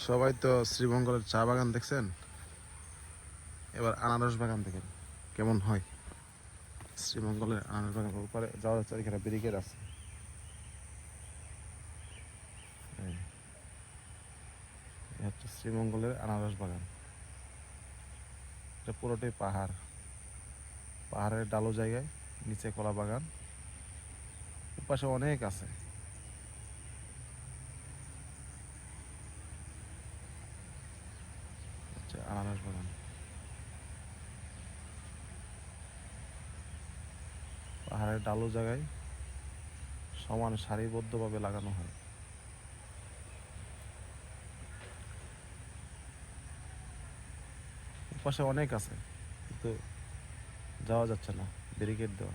সবাই তো শ্রীমঙ্গলের চা বাগান দেখছেন, এবার আনারস বাগান দেখেন কেমন হয়। শ্রীমঙ্গলের আনারস বাগান উপরে যাওয়া যাচ্ছে, এখানে ব্যারিকেড আছে। এই হচ্ছে শ্রীমঙ্গলের আনারস বাগান। এটা পুরোটাই পাহাড়, পাহাড়ের ডালো জায়গায় নিচে কলা বাগান, পাশে অনেক আছে। আনারস বাগান পাহাড়ের ডালো জায়গায় সমান সারিবদ্ধভাবে লাগানো হয়। পাশে অনেক আছে কিন্তু যাওয়া যাচ্ছে না, ব্যারিকেড দেওয়া।